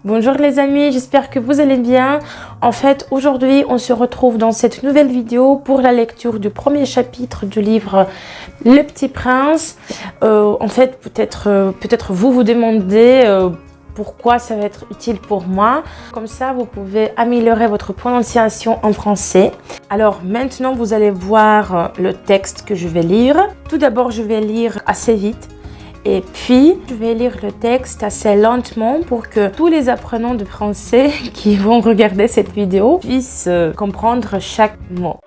Bonjour les amis, j'espère que vous allez bien. En fait, aujourd'hui, on se retrouve dans cette nouvelle vidéo pour la lecture du premier chapitre du livre Le Petit Prince. En fait, peut-être vous vous demandez pourquoi ça va être utile pour moi. Comme ça, vous pouvez améliorer votre prononciation en français. Alors maintenant, vous allez voir le texte que je vais lire. Tout d'abord, je vais lire assez vite. Et puis, je vais lire le texte assez lentement pour que tous les apprenants de français qui vont regarder cette vidéo puissent comprendre chaque mot.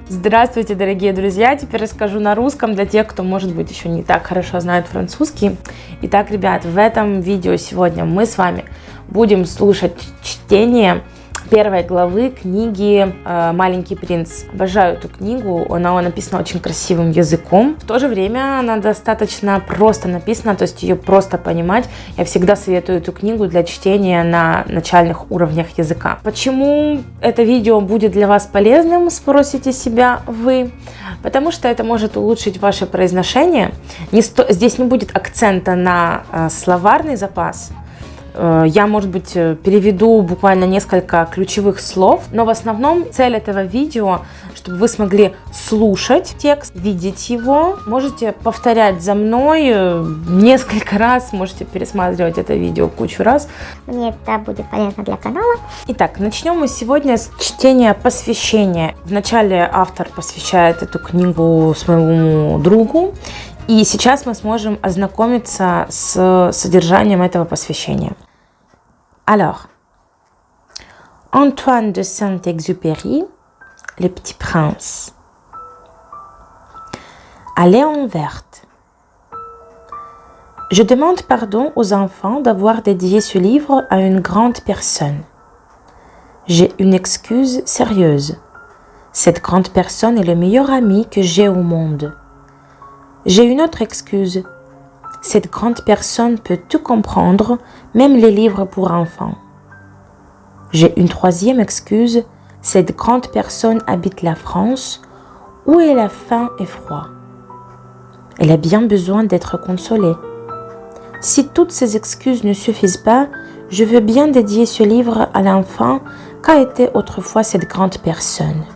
Здравствуйте, дорогие друзья! Теперь расскажу на русском для тех, кто, может быть, еще не так хорошо знает французский. Итак, ребят, в этом видео сегодня мы с вами будем слушать чтение первой главы книги «Маленький принц». Обожаю эту книгу, она написана очень красивым языком. В то же время она достаточно просто написана, то есть ее просто понимать. Я всегда советую эту книгу для чтения на начальных уровнях языка. Почему это видео будет для вас полезным, спросите себя вы? Потому что это может улучшить ваше произношение. Здесь не будет акцента на словарный запас. Я, может быть, переведу буквально несколько ключевых слов, но в основном цель этого видео, чтобы вы смогли слушать текст, видеть его. Можете повторять за мной несколько раз, можете пересматривать это видео кучу раз. Мне это будет полезно для канала. Итак, начнем мы сегодня с чтения посвящения. Вначале автор посвящает эту книгу своему другу. И сейчас мы сможем ознакомиться с содержанием этого посвящения. Alors, Antoine de Saint-Exupéry, Le Petit Prince. À Léon Verte. Je demande pardon aux enfants d'avoir dédié ce livre à une grande personne. J'ai une excuse sérieuse. Cette grande personne est le meilleur ami que j'ai au monde. J'ai une autre excuse. Cette grande personne peut tout comprendre, même les livres pour enfants. J'ai une troisième excuse. Cette grande personne habite la France, où elle a faim et froid. Elle a bien besoin d'être consolée. Si toutes ces excuses ne suffisent pas, je veux bien dédier ce livre à l'enfant qu'a été autrefois cette grande personne.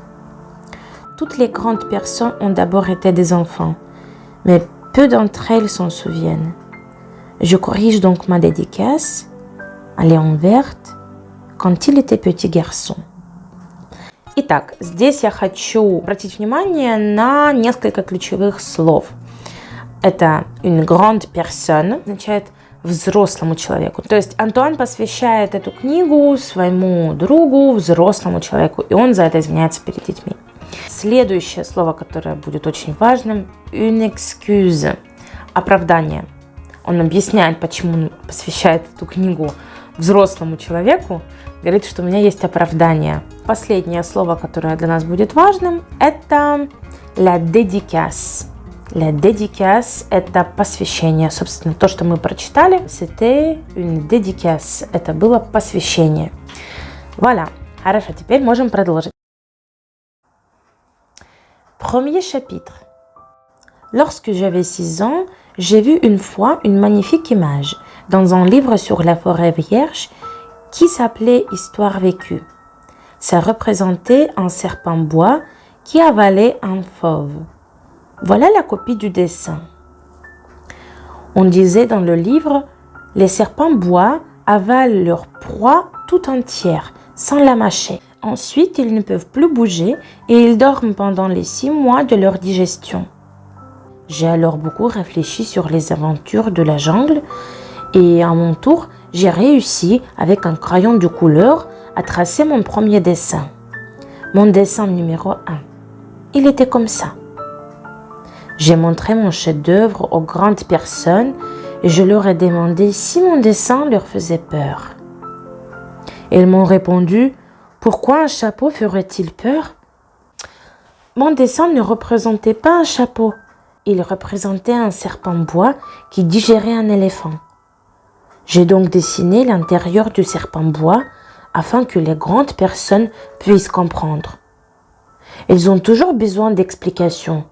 Toutes les grandes personnes ont d'abord été des enfants. Mais peu d'entre elles s'en souviennent. Je corrige donc ma dédicace à Léon Verte, quand il était petit garçon. Итак, здесь я хочу обратить внимание на несколько ключевых слов. Это une grande personne, означает взрослому человеку. То есть Антуан посвящает эту книгу своему другу, взрослому человеку, и он за это извиняется перед детьми. Следующее слово, которое будет очень важным, une excuse, оправдание. Он объясняет, почему он посвящает эту книгу взрослому человеку, говорит, что у меня есть оправдание. Последнее слово, которое для нас будет важным, это la dédicace. La dédicace – это посвящение. Собственно, то, что мы прочитали, c'était une dédicace. Это было посвящение. Voilà. Хорошо, теперь можем продолжить. Premier chapitre. Lorsque j'avais 6 ans, j'ai vu une fois une magnifique image dans un livre sur la forêt vierge qui s'appelait Histoire vécue. Ça représentait un serpent bois qui avalait un fauve. Voilà la copie du dessin. On disait dans le livre, les serpents bois avalent leur proie tout entière sans la mâcher. Ensuite, ils ne peuvent plus bouger et ils dorment pendant les 6 mois de leur digestion. J'ai alors beaucoup réfléchi sur les aventures de la jungle et à mon tour, j'ai réussi avec un crayon de couleur à tracer mon premier dessin. Mon dessin numéro 1. Il était comme ça. J'ai montré mon chef-d'œuvre aux grandes personnes et je leur ai demandé si mon dessin leur faisait peur. Elles m'ont répondu: pourquoi un chapeau ferait-il peur? Mon dessin ne représentait pas un chapeau. Il représentait un serpent bois qui digérait un éléphant. J'ai donc dessiné l'intérieur du serpent bois afin que les grandes personnes puissent comprendre. Elles ont toujours besoin d'explications.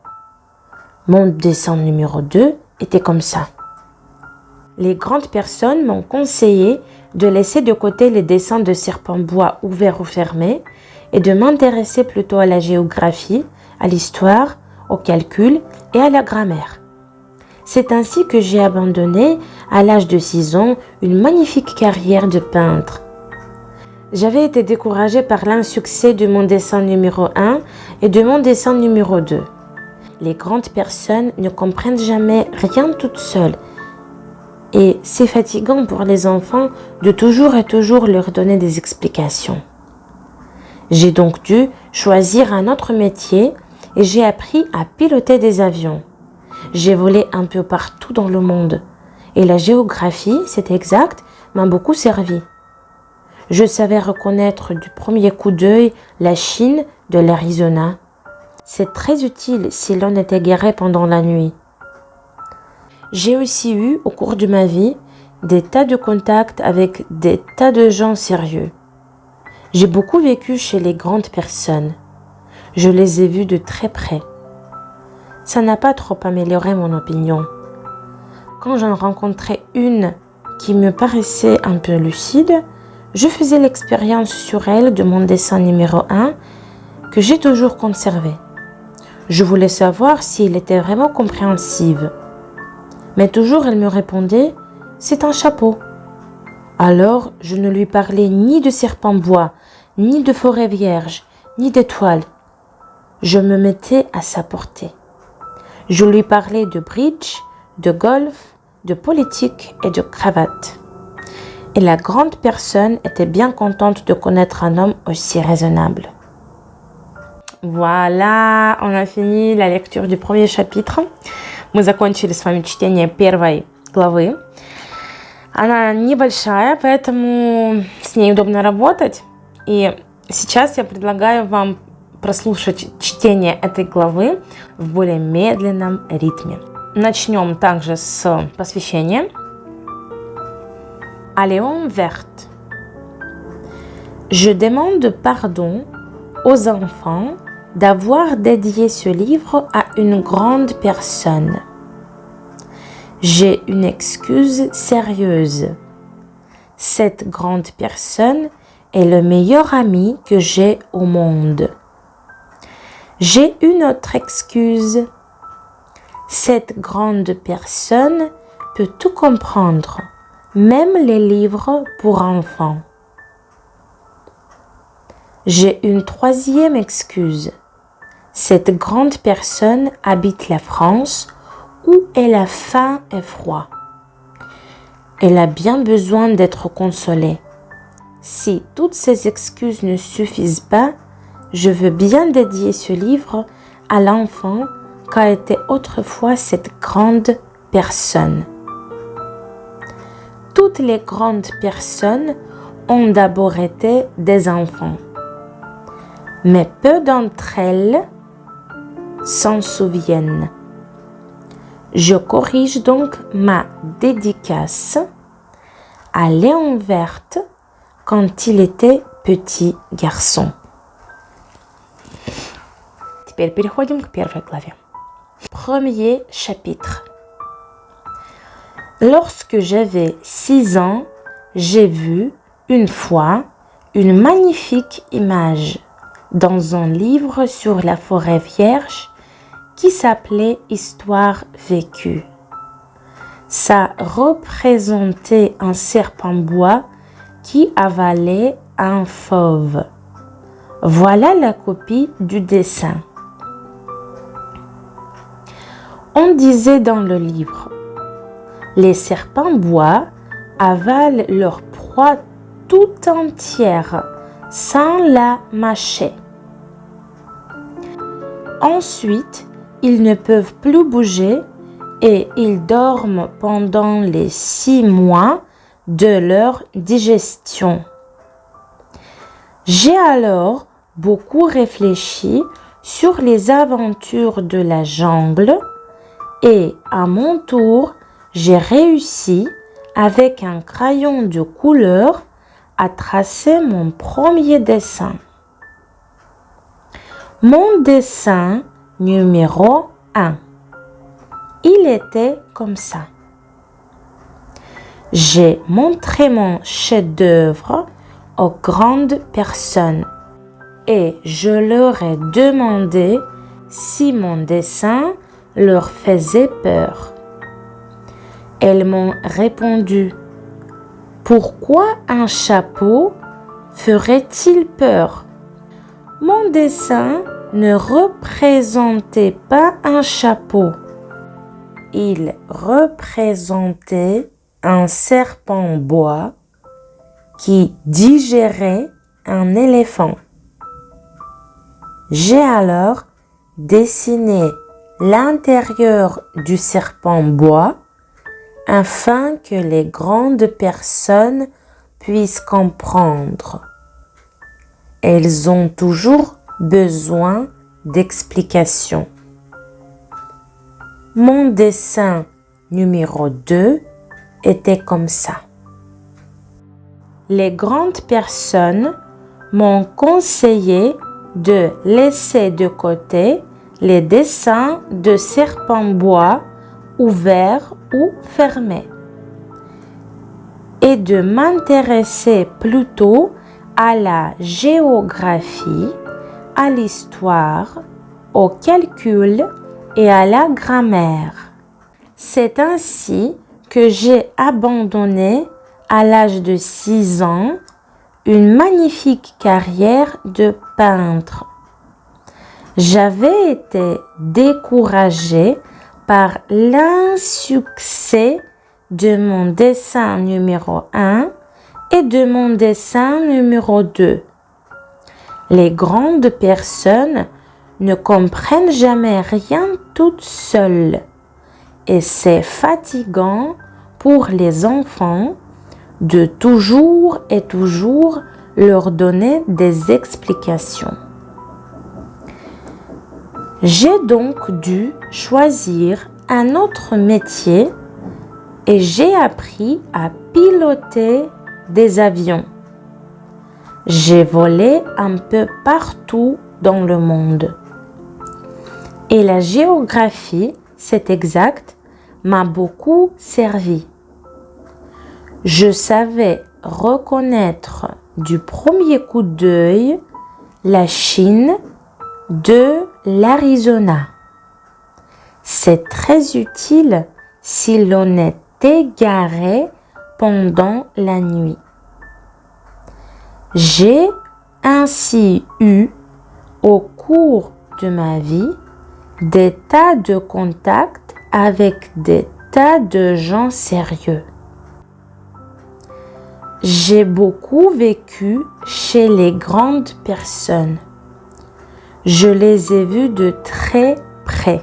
Mon dessin numéro 2 était comme ça. Les grandes personnes m'ont conseillé de laisser de côté les dessins de serpents bois ouverts ou fermés et de m'intéresser plutôt à la géographie, à l'histoire, au calcul et à la grammaire. C'est ainsi que j'ai abandonné, à l'âge de 6 ans, une magnifique carrière de peintre. J'avais été découragée par l'insuccès de mon dessin numéro 1 et de mon dessin numéro 2. Les grandes personnes ne comprennent jamais rien toutes seules. Et c'est fatigant pour les enfants de toujours et toujours leur donner des explications. J'ai donc dû choisir un autre métier et j'ai appris à piloter des avions. J'ai volé un peu partout dans le monde et la géographie, c'est exact, m'a beaucoup servi. Je savais reconnaître du premier coup d'œil la Chine de l'Arizona. C'est très utile si l'on est égaré pendant la nuit. J'ai aussi eu, au cours de ma vie, des tas de contacts avec des tas de gens sérieux. J'ai beaucoup vécu chez les grandes personnes. Je les ai vus de très près. Ça n'a pas trop amélioré mon opinion. Quand j'en rencontrais une qui me paraissait un peu lucide, je faisais l'expérience sur elle de mon dessin numéro 1 que j'ai toujours conservé. Je voulais savoir si elle était vraiment compréhensive. Mais toujours elle me répondait « c'est un chapeau ». Alors je ne lui parlais ni de serpent bois, ni de forêt vierge, ni d'étoiles. Je me mettais à sa portée. Je lui parlais de bridge, de golf, de politique et de cravate. Et la grande personne était bien contente de connaître un homme aussi raisonnable. Voilà, on a fini la lecture du premier chapitre. Мы закончили с вами чтение первой главы. Она небольшая, поэтому с ней удобно работать. И сейчас я предлагаю вам прослушать чтение этой главы в более медленном ритме. Начнем также с посвящения. À Léon Verte. Je demande pardon aux enfants d'avoir dédié ce livre à une grande personne. J'ai une excuse sérieuse. Cette grande personne est le meilleur ami que j'ai au monde. J'ai une autre excuse. Cette grande personne peut tout comprendre, même les livres pour enfants. J'ai une troisième excuse. Cette grande personne habite la France où elle a faim et froid. Elle a bien besoin d'être consolée. Si toutes ces excuses ne suffisent pas, je veux bien dédier ce livre à l'enfant qu'a été autrefois cette grande personne. Toutes les grandes personnes ont d'abord été des enfants, mais peu d'entre elles s'en souviennent. Je corrige donc ma dédicace à Léon Verte quand il était petit garçon. Теперь переходим к первой главе. Premier chapitre. Lorsque j'avais 6 ans, j'ai vu une fois une magnifique image dans un livre sur la forêt vierge qui s'appelait Histoire vécue. Ça représentait un serpent bois qui avalait un fauve. Voilà la copie du dessin. On disait dans le livre, les serpents bois avalent leur proie tout entière sans la mâcher. Ensuite, ils ne peuvent plus bouger et ils dorment pendant les 6 mois de leur digestion. J'ai alors beaucoup réfléchi sur les aventures de la jungle et à mon tour, j'ai réussi avec un crayon de couleur à tracer mon premier dessin. Mon dessin numéro 1. Il était comme ça. J'ai montré mon chef-d'œuvre aux grandes personnes et je leur ai demandé si mon dessin leur faisait peur. Elles m'ont répondu: pourquoi un chapeau ferait-il peur? Mon dessin ne représentait pas un chapeau. Il représentait un serpent en bois qui digérait un éléphant. J'ai alors dessiné l'intérieur du serpent en bois afin que les grandes personnes puissent comprendre. Elles ont toujours besoin d'explications. Mon dessin numéro 2 était comme ça. Les grandes personnes m'ont conseillé de laisser de côté les dessins de serpents bois ouverts ou fermés et de m'intéresser plutôt à la géographie, à l'histoire, au calcul et à la grammaire. C'est ainsi que j'ai abandonné à l'âge de 6 ans une magnifique carrière de peintre. J'avais été découragée par l'insuccès de mon dessin numéro 1 et de mon dessin numéro 2. Les grandes personnes ne comprennent jamais rien toutes seules et c'est fatigant pour les enfants de toujours et toujours leur donner des explications. J'ai donc dû choisir un autre métier et j'ai appris à piloter des avions. J'ai volé un peu partout dans le monde. Et la géographie, c'est exact, m'a beaucoup servi. Je savais reconnaître du premier coup d'œil la Chine de l'Arizona. C'est très utile si l'on est égaré pendant la nuit. J'ai ainsi eu, au cours de ma vie, des tas de contacts avec des tas de gens sérieux. J'ai beaucoup vécu chez les grandes personnes. Je les ai vus de très près.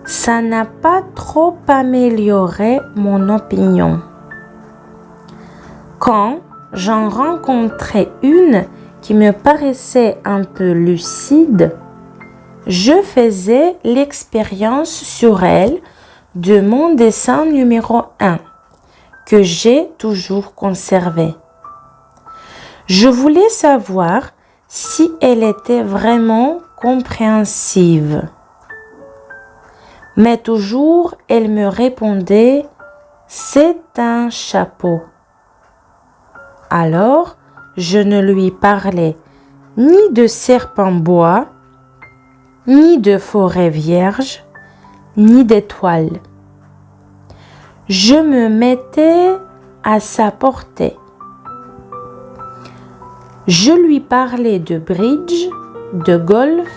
Ça n'a pas trop amélioré mon opinion. Quand j'en rencontrais une qui me paraissait un peu lucide, je faisais l'expérience sur elle de mon dessin numéro 1 que j'ai toujours conservé. Je voulais savoir si elle était vraiment compréhensive. Mais toujours, elle me répondait « c'est un chapeau ». Alors, je ne lui parlais ni de serpent bois, ni de forêt vierge, ni d'étoiles. Je me mettais à sa portée. Je lui parlais de bridge, de golf,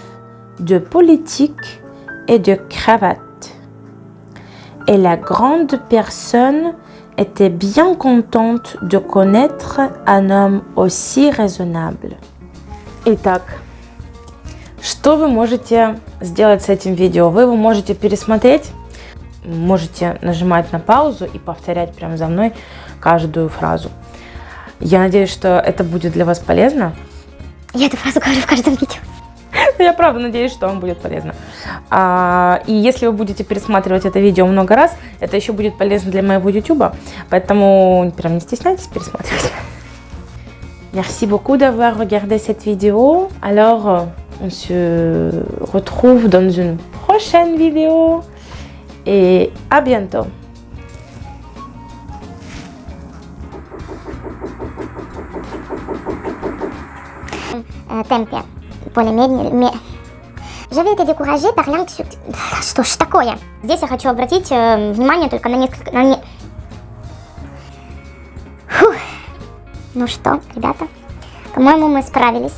de politique et de cravate. Et la grande personne était bien contente de connaître un homme aussi raisonnable. Итак, что вы можете сделать с этим видео? Вы его можете пересмотреть, можете нажимать на паузу и повторять прямо за мной каждую фразу. Я надеюсь, что это будет для вас полезно. Я эту фразу говорю в каждом видео. Я правда надеюсь, что вам будет полезно. И если вы будете пересматривать это видео много раз, это еще будет полезно для моего YouTube. Поэтому прям не стесняйтесь пересматривать. Merci beaucoup d'avoir regardé cette vidéo. Alors, on se retrouve dans une prochaine vidéo. et à bientôt. Темпе более медленнее. J'avais été découragée par l'anxiété. Что ж такое? Здесь я хочу обратить внимание только на несколько... Фух. Ну что, ребята, по-моему, мы справились.